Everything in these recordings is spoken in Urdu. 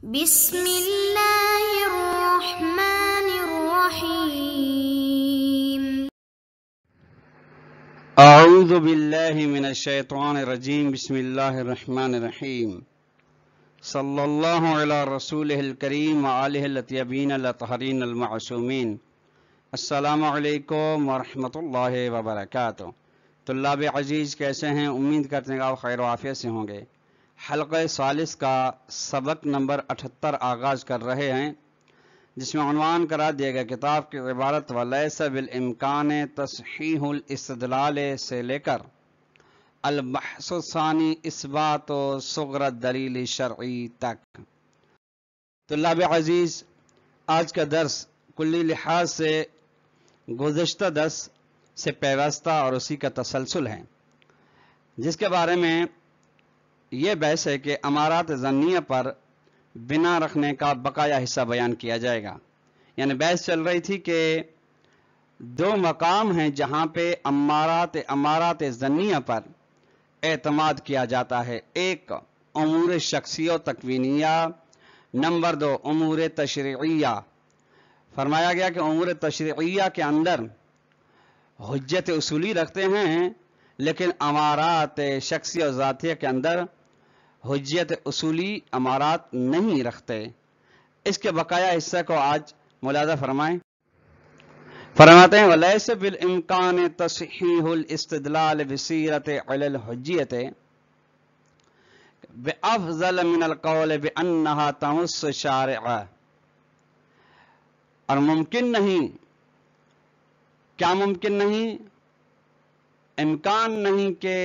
بسم اللہ الرحمن الرحیم۔ اعوذ باللہ من الشیطان الرجیم، بسم اللہ الرحمن الرحیم، صلی اللہ علی رسولہ الکریم وآلہ الاطیبین الاطہرین المعصومین۔ السلام علیکم ورحمۃ اللہ وبرکاتہ۔ طلاب عزیز کیسے ہیں؟ امید کرتے ہیں کہ آپ خیر و عافیت سے ہوں گے۔ حلقہ ثالث کا سبق نمبر 78 آغاز کر رہے ہیں، جس میں عنوان قرار دیا گیا کتاب کی عبارت ولیس بالامکان تصحیح الاستدلال سے لے کر البحث الثانی اثبات و صغر الدلیل شرعی تک۔ طلاب عزیز، آج کا درس کلی لحاظ سے گزشتہ درس سے پیوستہ اور اسی کا تسلسل ہے، جس کے بارے میں یہ بحث ہے کہ امارات ظنیہ پر بنا رکھنے کا بقایا حصہ بیان کیا جائے گا۔ یعنی بحث چل رہی تھی کہ دو مقام ہیں جہاں پہ امارات ظنیہ پر اعتماد کیا جاتا ہے، ایک امور شخصی و تکوینیہ، نمبر 2 امور تشریعیہ۔ فرمایا گیا کہ امور تشریعیہ کے اندر حجت اصولی رکھتے ہیں، لیکن امارات شخصی و ذاتیہ کے اندر حجت اصولی امارات نہیں رکھتے۔ اس کے بقایا حصہ کو آج ملاحظہ فرمائیں۔ فرماتے ہیں ولیس بالامکان تصحیح الاستدلال بصیرت علی الحجیت بافضل من القول بانہا تمس شارع۔ اور ممکن نہیں، کیا ممکن نہیں؟ امکان نہیں کہ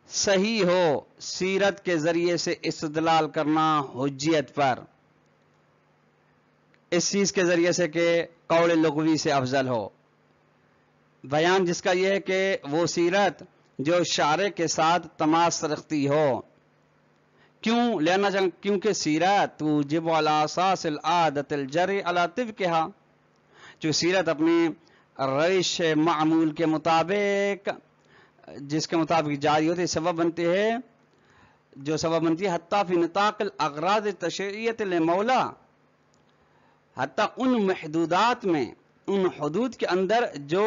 صحیح ہو سیرت کے ذریعے سے استدلال کرنا حجیت پر، اس چیز کے ذریعے سے کہ قول لغوی سے افضل ہو۔ بیان جس کا یہ ہے کہ وہ سیرت جو شارع کے ساتھ تماس رکھتی ہو۔ کیوں؟ کیونکہ سیرت توجب علی اساس العادت الجری علی طبقها، جو سیرت اپنی روش معمول کے مطابق، جس کے مطابق جاری ہوتی ہے، سبب بنتی ہے، جو سبب بنتی ہے حتیٰ فی نطاق الاغراض تشریعیت لمولا، حتیٰ ان محدودات میں، ان حدود کے اندر جو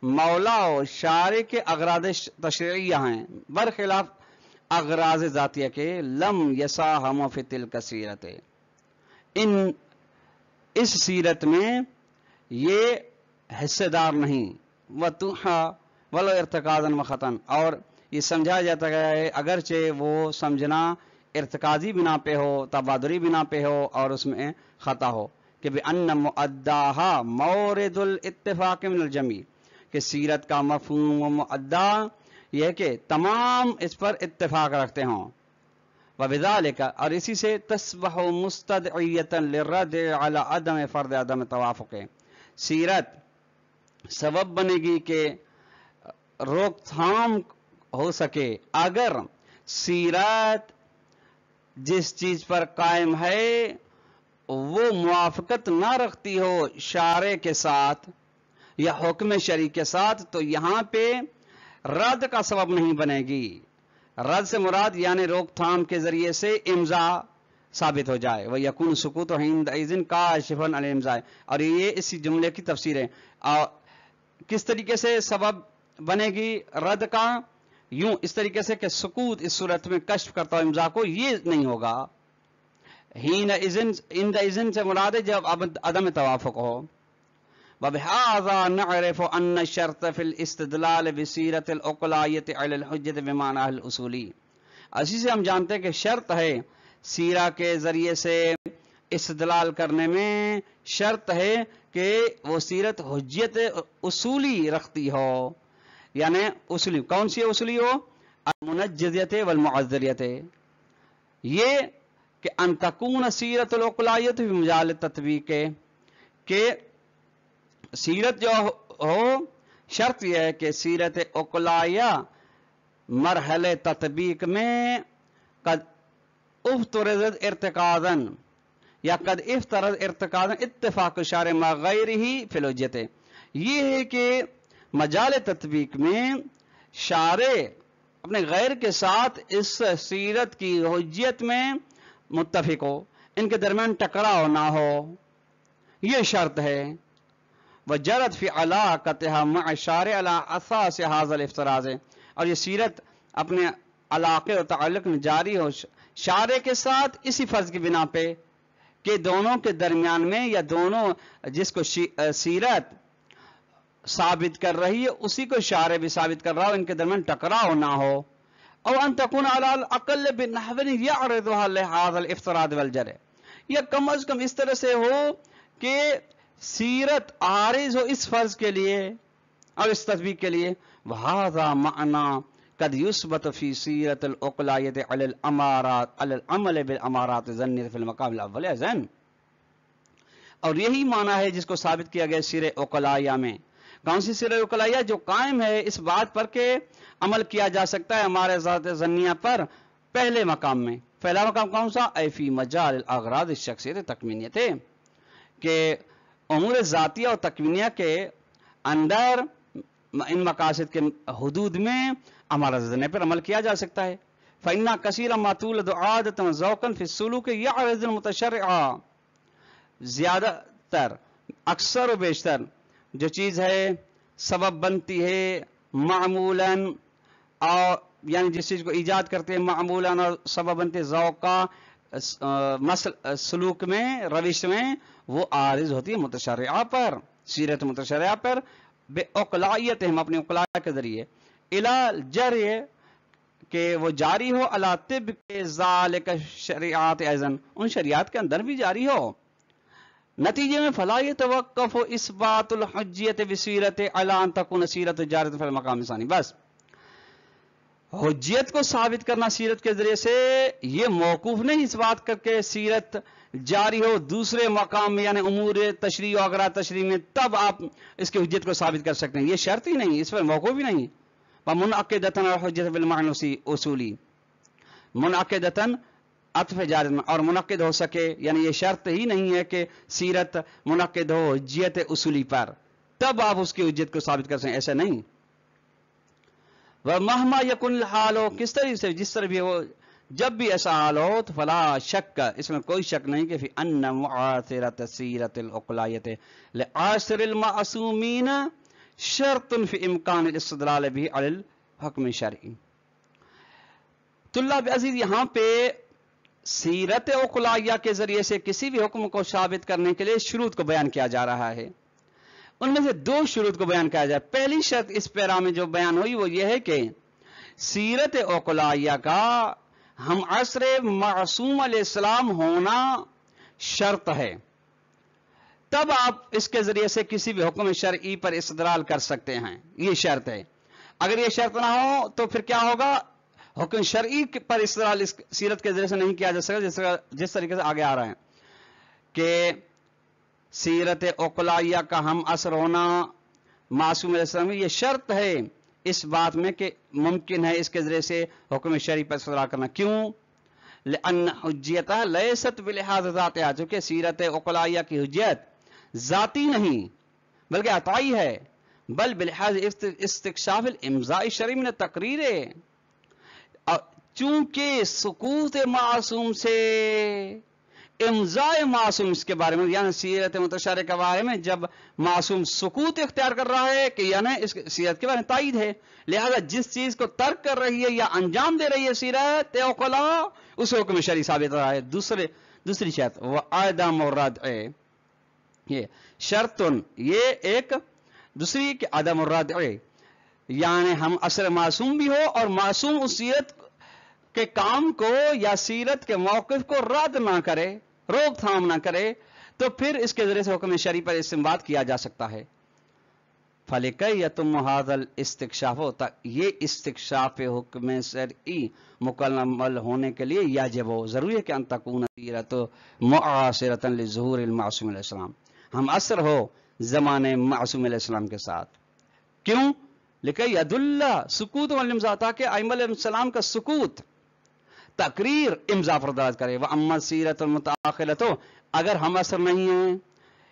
مولا و شارع کے اغراض تشریعیہ ہیں، برخلاف اغراض ذاتیہ کے، لم یساہم فی تلک سیرت، اس سیرت میں یہ حصے دار نہیں، وَتُحَا ولو ارتقاضاً وخطاً، اور یہ سمجھا جاتا ہے اگرچہ وہ سمجھنا ارتقاضی بنا پہ ہو، تبادری بنا پہ ہو، اور اس میں خطا ہو، کہ بِأَنَّ مُؤَدَّاهَا مَوْرِدُ الاتفاق من الجمیع، کہ سیرت کا مفہوم و مؤدّا یہ ہے کہ تمام اس پر اتفاق رکھتے ہوں۔ وَبِذَلِكَ، اور اسی سے تَصْبَحُ مُسْتَدْعِيَّةً لِلرَّدِّ عَلَى عَدَمِ فَرْضِ عَدَمِ توافق، سیرت سبب بنے گی کہ روک تھام ہو سکے اگر سیرت جس چیز پر قائم ہے وہ موافقت نہ رکھتی ہو شارع کے ساتھ یا حکم شرعی کے ساتھ، تو یہاں پہ رد کا سبب نہیں بنے گی۔ رد سے مراد یعنی روک تھام کے ذریعے سے امضا ثابت ہو جائے، وَيَكُونُ سُكُوتُ حِينَئِذٍ كَاشِفًا عَنِ الْإِمْضَاءِ، اور یہ اسی جملے کی تفسیر ہے۔ کس طریقے سے سبب بنے گی رد کا؟ یوں، اس طریقے سے کہ سکوت اس صورت میں کشف کرتا ہو امضا کو، یہ نہیں ہوگا۔ حِينَئِذٍ سے مراد ہے جب عدم توافق ہو۔ وَبِهَذَا نَعْرِفُ أَنَّ الشَّرْطَ فِي الْإِسْتِدْلَالِ بِصِيرَةِ الْعُقْلَائِيَةِ عَلَى الْحُجَّةِ بِمَعْنَاهِ الْأُصُولِيِّ، اسی سے ہم جانتے ہیں کہ شرط ہے سیرہ کے ذریعے سے استدلال کرنے میں، شرط ہے کہ وہ سیرت حجت اصولی رکھتی ہو۔ یعنی اصولی کون سی اصولی ہو؟ المنجزیت والمعذریت، یہ کہ ان تکون سیرت العقلائیت فی مجال تطبیق، کہ سیرت جو ہو، شرط یہ ہے کہ سیرت عقلائیہ مرحلہ تطبیق میں قد افترض ارتقاضاً یا قد افترض ارتقاضاً اتفاق شارع مع غیرہ فی الحجت، یہ ہے کہ مجال تطبیق میں شارع اپنے غیر کے ساتھ اس سیرت کی حجیت میں متفق ہو، ان کے درمیان ٹکراؤ نہ ہو، یہ شرط ہے۔ وجرت فی علاقتها مع الشارع على اساس هذا الافتراض، اور یہ سیرت اپنے علاقے اور تعلق میں جاری ہو شارع کے ساتھ اسی فرض کی بنا پہ کہ دونوں کے درمیان میں، یا دونوں جس کو سیرت ثابت کر رہی ہے اسی کو شارع بھی ثابت کر رہا ہو، ان کے درمیان ٹکراؤ نہ ہو۔ او ان تكون على الاقل بنحو يعرضها لهذا الافتراض والجرع، یا کم از کم اس طرح سے ہو کہ سیرت عارض ہو اس فرض کے لیے اور اس تطبیق کے لیے۔ وهذا معنى قد يثبت في سیرت العقلائیہ على الامارات على العمل بالامارات الظنیہ في المقام الاول اذن، اور یہی معنی ہے جس کو ثابت کیا گیا سیر عقلائیہ میں۔ کون سی سیر عقلائیہ؟ جو قائم ہے اس بات پر کہ عمل کیا جا سکتا ہے ہمارے ذات ظنیہ پر پہلے مقام میں۔ پہلا مقام کون سا؟ اے فی مجال الاغراض الشخصیت تکوینیت، کہ امور ذاتیہ اور تکوینیہ کے اندر ان مقاصد کے حدود میں ہمارا ظنیہ پر عمل کیا جا سکتا ہے۔ فإن كثيرا ما تولد عادة وذوقا في السلوك يعرض المتشرع، زیادہ تر اکثر و بیشتر جو چیز ہے سبب بنتی ہے معمولاً، اور یعنی جس چیز کو ایجاد کرتے ہیں معمولاً اور سبب بنتے ذوق کا سلوک میں، روش میں، وہ عارض ہوتی ہے متشرعہ پر، سیرت متشرعہ پر، بے عقلائیت ہم اپنی عقلائیہ کے ذریعے الی جرع، کہ وہ جاری ہو علی طبق ذالک شریعات ایضاً، ان شریعات کے اندر بھی جاری ہو۔ نتیجے میں فلا یتوقف اثبات الحجیت بسیرت علی ان تکون سیرت جارۃ فی المقام الثانی، بس حجیت کو ثابت کرنا سیرت کے ذریعے سے یہ موقوف نہیں اس بات کر کے سیرت جاری ہو دوسرے مقام میں، یعنی امور تشریع و اغراض تشریع میں، تب آپ اس کی حجیت کو ثابت کر سکتے ہیں، یہ شرط ہی نہیں، اس پر موقوف ہی نہیں۔ ومنعقدۃ الحجۃ بالمعنى اصولی، منعقدۃ عطف جارد میں، اور منعقد ہو سکے، یعنی یہ شرط ہی نہیں ہے کہ سیرت منعقد ہو حجیت اصولی پر تب آپ اس کی حجیت کو ثابت کر سکیں، ایسا نہیں۔ ومہما یکن الحال، ہو کس طرح سے، جس طرح بھی ہو، جب بھی ایسا حال ہو تو فلا شک، اس میں کوئی شک نہیں کہ فی ان معاصرۃ سیرت العقلائیہ لعاصر المعصومین شرط فی امکان الاستدلال به علی الحکم الشرعی۔ طلاب عزیز، یہاں پہ سیرت عقلائیہ کے ذریعے سے کسی بھی حکم کو ثابت کرنے کے لیے شروط کو بیان کیا جا رہا ہے۔ ان میں سے دو شروط کو بیان کیا جائے۔ پہلی شرط اس پیرا میں جو بیان ہوئی وہ یہ ہے کہ سیرت عقلائیہ کا ہم عصر معصوم علیہ السلام ہونا شرط ہے، تب آپ اس کے ذریعے سے کسی بھی حکم شرعی پر استدلال کر سکتے ہیں، یہ شرط ہے۔ اگر یہ شرط نہ ہو تو پھر کیا ہوگا؟ حکم شرعی پر استدلال اس سیرت کے ذریعے سے نہیں کیا جا سکتا، جس طریقے سے آگے آ رہا ہے کہ سیرت عقلائیہ کا ہم عصر ہونا معصوم علیہ السلام، یہ شرط ہے اس بات میں کہ ممکن ہے اس کے ذریعے سے حکم شرعی پر استدلال کرنا۔ کیوں؟ لأن حجیتہ لیست بلحاظ ذاتہ، چونکہ سیرت عقلائیہ کی حجیت ذاتی نہیں بلکہ عطائی ہے، بل بلحاظ استکشاف الامضاء الشرعی من التقریر، چونکہ سکوت معصوم سے امضاء معصوم اس کے بارے میں، یعنی سیرت متشرعہ کے بارے میں جب معصوم سکوت اختیار کر رہا ہے کہ یعنی اس سیرت کے بارے میں تائید ہے، لہذا جس چیز کو ترک کر رہی ہے یا انجام دے رہی ہے سیرت عقلاء، اس حکم شرعی ثابت رہا ہے۔ دوسری شرط وہ عدم الردع، یہ شرط، یہ ایک دوسری کہ عدم الردع، یعنی ہم عصر معصوم بھی ہو اور معصوم اس سیرت کے کام کو یا سیرت کے موقف کو رد نہ کرے، روک تھام نہ کرے، تو پھر اس کے ذریعے سے حکم شرعی پر استنباط کیا جا سکتا ہے۔ فَلِكَيْ يَتُمَّ هَذَا الْاِسْتِكْشَافُ، یہ استکشاف حکم شرعی مکمل ہونے کے لیے یجب، ضروری ہے کہ ان تکون سیرت معاصرۃ لظہور المعصوم علیہ السلام، ہم عصر ہو زمانے معصوم علیہ السلام کے ساتھ۔ کیوں؟ لِكَيْ يَدُلَّ سکوت والامضاء، تاکہ ائمہ علیہ السلام کا سکوت تقریر امضاء پر دلالت کرے۔ وَأَمَّا السِّیرَةُ الْمُتَأَخِرَةُ، اگر ہم عصر نہیں ہیں،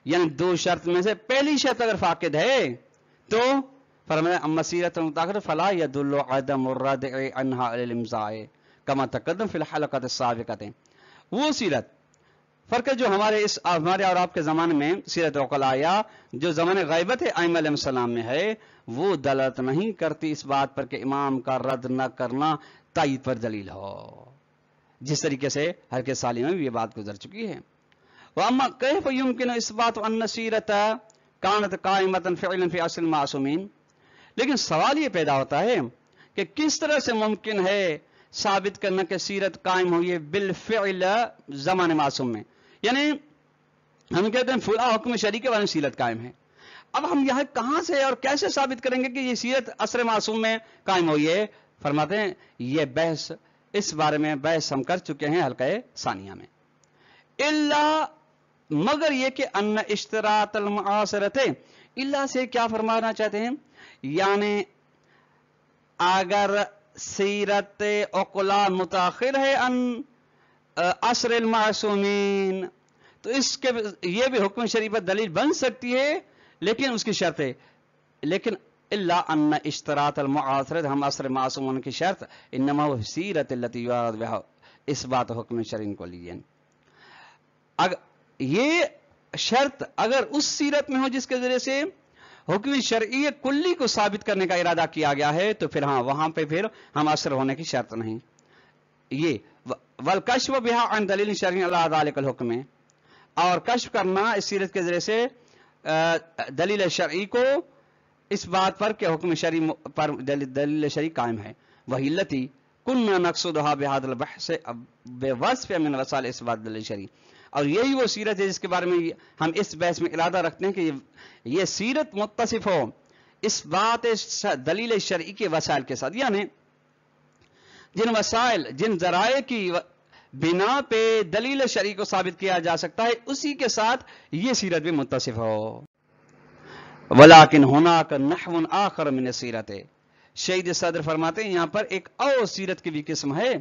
یعنی دو شرط میں سے پہلی شرط اگر فاقد ہے تو فرمایا اما سیرت المتأخرہ فلا يدل عدم الردع عنها الى الامضاء كما تقدم في الحلقة السابقة، وہ سیرت فرق ہے جو ہمارے اور آپ کے زمانے میں سیرت عقلاء یا جو زمانے غیبت ائمہ علیہ السلام میں ہے وہ دلالت نہیں کرتی اس بات پر کہ امام کا رد نہ کرنا تائید پر دلیل ہو، جس طریقے سے ہر کے سالی میں بھی یہ بات گزر چکی ہے۔ وَأَمَّا كَيْفَ يُمْكِنُ إِثْبَاتُ أَنَّ سِيرَةَ كَانَتْ قَائِمَةً فِعْلًا فِي عَصْرِ الْمَعْصُومِينَ، لیکن سوال یہ پیدا ہوتا ہے کہ کس طرح سے ممکن ہے ثابت کرنا کہ سیرت قائم ہوئی ہے بالفعل زمان معصوم میں، یعنی ہم کہتے ہیں فلاں حکم شرعی کے بارے میں سیرت قائم ہے، اب ہم یہاں کہاں سے اور کیسے ثابت کریں گے کہ یہ سیرت عصر معصوم میں قائم ہوئی ہے؟ فرماتے ہیں یہ بحث، اس بارے میں بحث ہم کر چکے ہیں حلقہ ثانیہ میں، الا مگر یہ کہ ان اشتراط المعاصرت، الا سے کیا فرمانا چاہتے ہیں؟ یعنی اگر سیرت عقلاء متاخر ہے ان عصر المعصومین تو اس کے یہ بھی حکم شرعی پر دلیل بن سکتی ہے، لیکن اس کی شرط ہے، لیکن الا ان اشتراط المعاصرت، ہم عصر معصومون کی شرط انما وہ سیرت التي يراد بها اثبات حکم شرعی کو لیے، یہ شرط اگر اس سیرت میں ہو جس کے ذریعے سے حکم شرعی کلی کو ثابت کرنے کا ارادہ کیا گیا ہے تو پھر ہاں وہاں پہ پھر ہم عصر ہونے کی شرط نہیں، یہ والکشف بها عن دلیل شرعی علی ذلک الحکم، اور کشف کرنا اس سیرت کے ذریعے سے دلیل شرعی کو اس بات پر کہ حکم شرعی پر دلیل شرعی قائم ہے، وہی التي كنا نقصدها بهذا البحث بوصف من وسائل اثبات دلیل شرعی، اور یہی وہ سیرت ہے جس کے بارے میں ہم اس بحث میں ارادہ رکھتے ہیں کہ یہ سیرت متصف ہو اس بات دلیل شرعی کے وسائل کے ساتھ، یعنی جن وسائل جن ذرائع کی بنا پہ دلیل شرعی کو ثابت کیا جا سکتا ہے اسی کے ساتھ یہ سیرت بھی متصف ہو۔ ولیکن ہناک نحو آخر من السیرت، شہید صدر فرماتے ہیں یہاں پر ایک اور سیرت کی بھی قسم ہے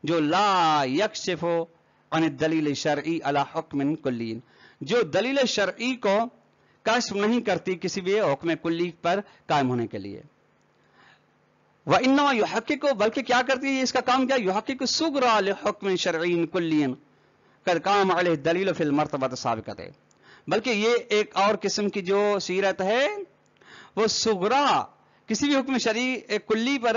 جو لا یکشف عن الدلیل شرعی علی حکم کلی، جو دلیل شرعی کو کشف نہیں کرتی کسی بھی حکم کلی پر قائم ہونے کے لیے، وانما یحقق، بلکہ کیا کرتی ہے اس کا کام کیا؟ یحقق صغرا لحکم شرعی کلی قد قام علیہ دلیل فی المرتبہ السابقہ، بلکہ یہ ایک اور قسم کی جو سیرت ہے وہ صغرا کسی بھی حکم شرعی کلی پر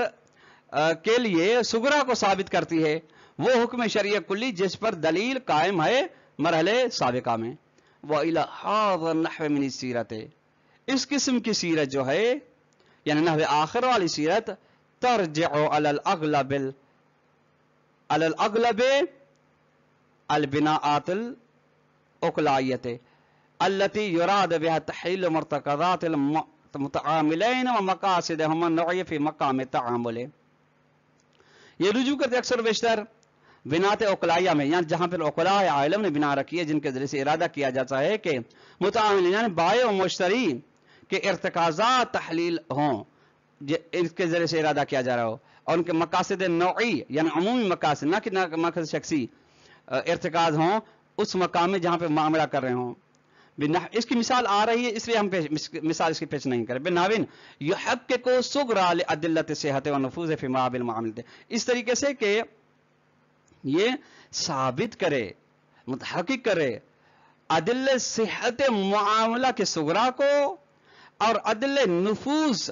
کے لیے صغرا کو ثابت کرتی ہے، وہ حکم شرعی کلی جس پر دلیل قائم ہے مرحلے سابقہ میں۔ وَإِلَى هَذَا النَّحْوِ مِنِ السِّيرَةِ، اس قسم کی سیرت جو ہے یعنی نحو آخر والی سیرت ترجع علی الاغلب البناءات العقلائیت التي يراد بها تحلیل مرتکزات المتعاملین ومقاصدهم النوعیہ فی مقام التعامل، یہ رجوع کرتے اکثر بیشتر بنات عقلائیہ میں، یعنی جہاں پر عقلاء عالم نے بنا رکھی ہے جن کے ذریعے سے ارادہ کیا جاتا ہے کہ متعامل یعنی بائع و مشتری کے ارتکازات تحلیل ہوں، اس کے ذریعے سے ارادہ کیا جا رہا ہو، اور ان کے مقاصد نوعی یعنی عمومی مقاصد، نہ کہ مقاصد شخصی ارتکاز ہوں اس مقام میں جہاں پہ معاملہ کر رہے ہوں۔ اس کی مثال آ رہی ہے اس لیے ہم مثال اس کی پیش نہیں کریں۔ بناوین یحقق صغرا لادلۃ صحت و نفوذ فی ما بالمعاملۃ، اس طریقے سے کہ یہ ثابت کرے متحقق کرے عدل صحت معاملہ کے صغرا کو اور عدل نفوذ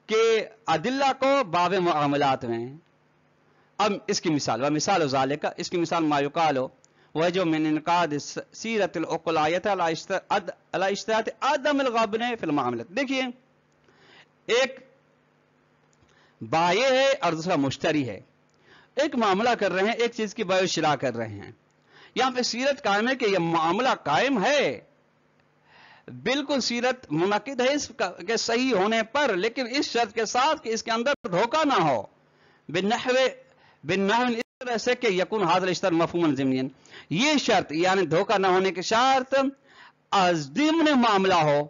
کے عدلہ کو باب معاملات میں۔ اب اس کی مثال مثال ذالک، اس کی مثال ما یقال وہ جو من انقاد سیرت العقلائیت علی اشتراط عدم الغبن فی المعاملات۔ دیکھیے ایک بائع ہے اور دوسرا مشتری ہے، ایک معاملہ کر رہے ہیں، ایک چیز کی بیع و شراء کر رہے ہیں، یہاں پہ سیرت قائم ہے کہ یہ معاملہ قائم ہے، بالکل سیرت منعقد ہے اس کے صحیح ہونے پر، لیکن اس شرط کے ساتھ کہ اس کے اندر دھوکہ نہ ہو، بالنحو اس طرح سے کہ یکون حاضر اشتر مفہوما ضمنیا، یہ شرط یعنی دھوکہ نہ ہونے کی شرط ضمن معاملہ ہو،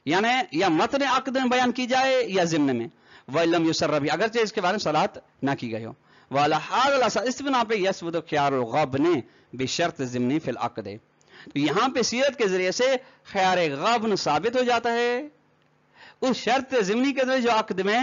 یعنی یا متن عقد میں بیان کی جائے یا ضمن میں، وَإِلَّمْ يُسَرَّ بِهِ، اگرچہ اس کے بارے میں صلاحت نہ کی گئی ہو، وَعَلَى هَذَا الْأَسَاسِ، اس بنا پہ يَثْبُتُ خِيَارُ الْغَبْنِ بِشَرْطِ ضِمْنِ فِي الْعَقْدِ، تو یہاں پہ سیرت کے ذریعے سے خیار غبن ثابت ہو جاتا ہے اس شرط ضمنی کے ذریعے جو عقد میں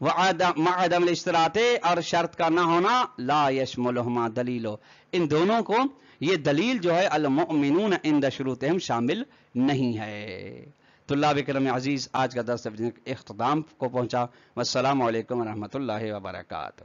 مع عدم الاشتراط، اور شرط کا نہ ہونا، لا یشملہما دلیلو، ان دونوں کو یہ دلیل جو ہے المؤمنون عند شروطہم شامل نہیں ہے۔ طلاب کرام عزیز، آج کا درس اختتام کو پہنچا۔ والسلام علیکم ورحمۃ اللہ وبرکاتہ۔